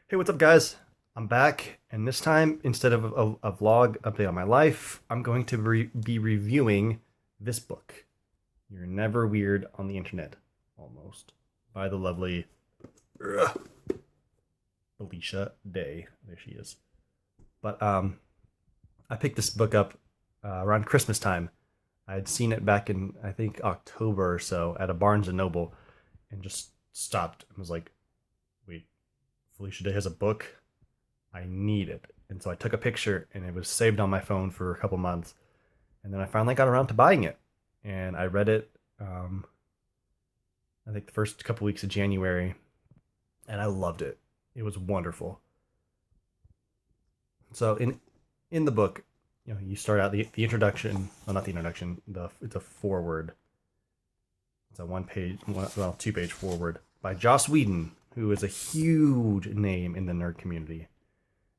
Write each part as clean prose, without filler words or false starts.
Hey, what's up, guys? I'm back, and this time, instead of a vlog update on my life, I'm going to be reviewing this book. You're Never Weird on the Internet, almost, by the lovely Felicia Day. There she is. But I picked this book up around Christmas time. I had seen it back in, I think, October or so at a Barnes and Noble, and just stopped and was like, wait, Felicia Day has a book? I need it. And so I took a picture and it was saved on my phone for a couple months. And then I finally got around to buying it. And I read it, I think the first couple weeks of January, and I loved it. It was wonderful. So in the book, you start out the introduction, well, not the introduction, it's a foreword. It's a well, 2 page foreword by Joss Whedon, who is a huge name in the nerd community.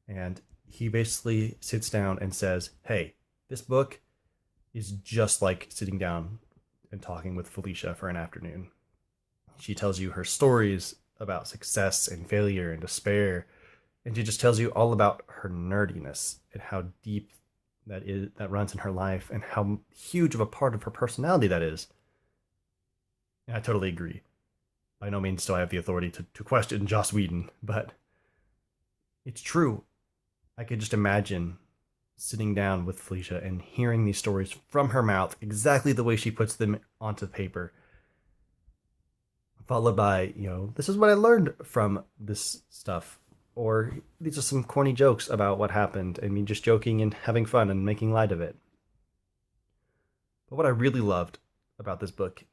And he basically sits down and says, hey, this book is just like sitting down and talking with Felicia for an afternoon. She tells you her stories about success and failure and despair, and she just tells you all about her nerdiness and how deep that runs in her life and how huge of a part of her personality that is. And I totally agree. By no means do I have the authority to question Joss Whedon, but it's true. I could just imagine sitting down with Felicia and hearing these stories from her mouth exactly the way she puts them onto paper, followed by, this is what I learned from this stuff, or these are some corny jokes about what happened, and me just joking and having fun and making light of it. But what I really loved about this book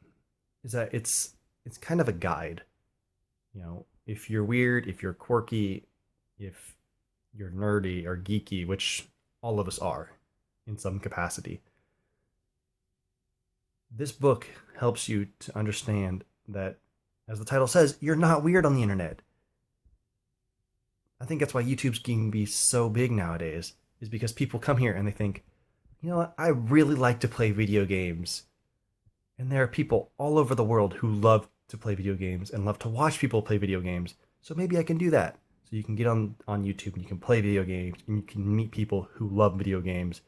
is that it's kind of a guide. If you're weird, if you're quirky, if you're nerdy or geeky, which all of us are in some capacity, this book helps you to understand that, as the title says, you're not weird on the internet. I think that's why YouTube's can be so big nowadays, is because people come here and they think, you know what, I really like to play video games. And there are people all over the world who love to play video games and love to watch people play video games. So maybe I can do that. So you can get on YouTube and you can play video games and you can meet people who love video games.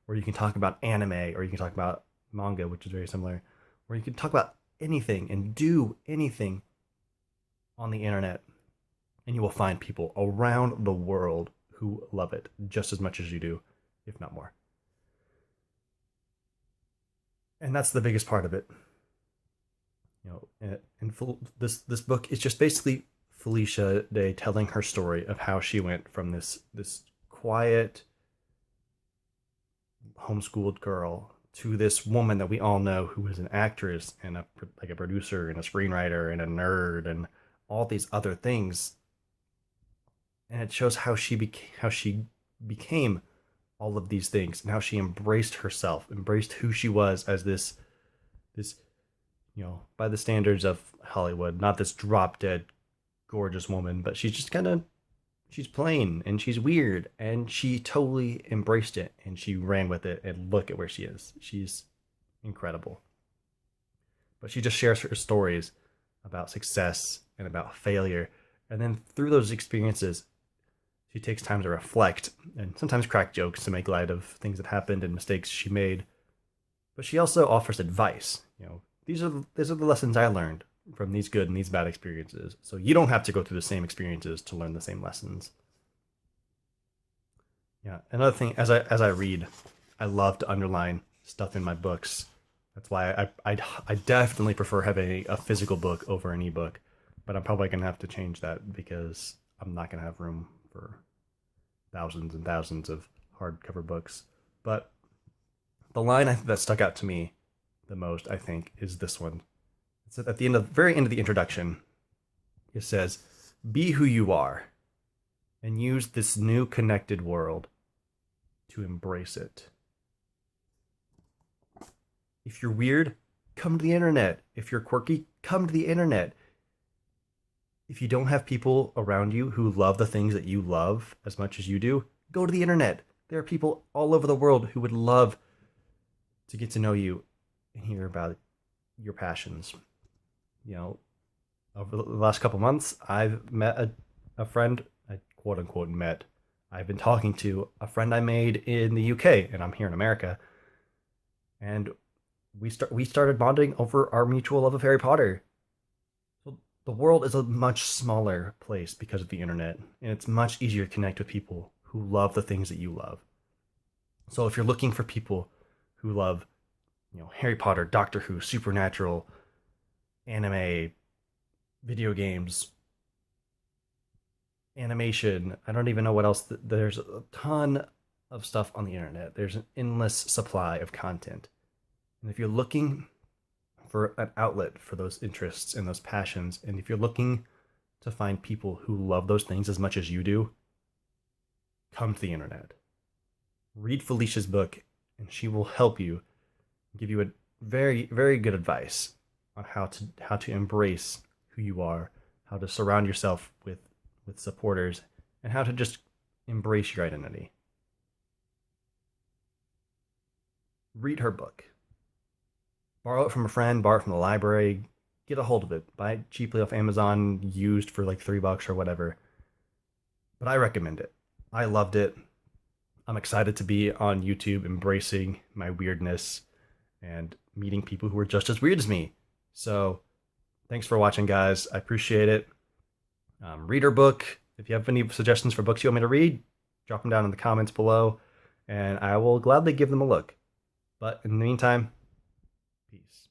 Or you can talk about anime, or you can talk about manga, which is very similar. Or you can talk about anything and do anything on the internet. And you will find people around the world who love it just as much as you do, if not more. And that's the biggest part of it. This book is just basically Felicia Day telling her story of how she went from this quiet, homeschooled girl to this woman that we all know who is an actress and a producer and a screenwriter and a nerd and all these other things. And it shows how she became all of these things and how she embraced herself, embraced who she was as this by the standards of Hollywood, not this drop dead gorgeous woman, but she's just she's plain and she's weird, and she totally embraced it and she ran with it, and look at where she is. She's incredible. But she just shares her stories about success and about failure, and then through those experiences she takes time to reflect and sometimes crack jokes to make light of things that happened and mistakes she made. But she also offers advice. These are the lessons I learned from these good and these bad experiences. So you don't have to go through the same experiences to learn the same lessons. Yeah. Another thing, as I read, I love to underline stuff in my books. That's why I definitely prefer having a physical book over an ebook. But I'm probably gonna have to change that because I'm not gonna have room for thousands and thousands of hardcover books. But the line that stuck out to me the most, I think, is this one. It's at the very end of the introduction. It says, "Be who you are, and use this new connected world to embrace it." If you're weird, come to the internet. If you're quirky, come to the internet. If you don't have people around you who love the things that you love as much as you do, go to the internet. There are people all over the world who would love to get to know you and hear about your passions. Over the last couple months, I've met a friend. I quote unquote met. I've been talking to a friend I made in the UK, and I'm here in America, and we started bonding over our mutual love of Harry Potter. So the world is a much smaller place because of the internet, and it's much easier to connect with people who love the things that you love. So if you're looking for people who love, Harry Potter, Doctor Who, Supernatural, anime, video games, animation, I don't even know what else. There's a ton of stuff on the internet. There's an endless supply of content. And if you're looking for an outlet for those interests and those passions, and if you're looking to find people who love those things as much as you do, come to the internet. Read Felicia's book, and she will help you, give you a very, very good advice on how to embrace who you are, how to surround yourself with supporters, and how to just embrace your identity. Read her book. Borrow it from a friend, borrow it from the library, get a hold of it. Buy it cheaply off Amazon, used for like $3 or whatever. But I recommend it. I loved it. I'm excited to be on YouTube embracing my weirdness and meeting people who are just as weird as me. So thanks for watching, guys. I appreciate it. Read her book. If you have any suggestions for books you want me to read, drop them down in the comments below, and I will gladly give them a look. But in the meantime, peace.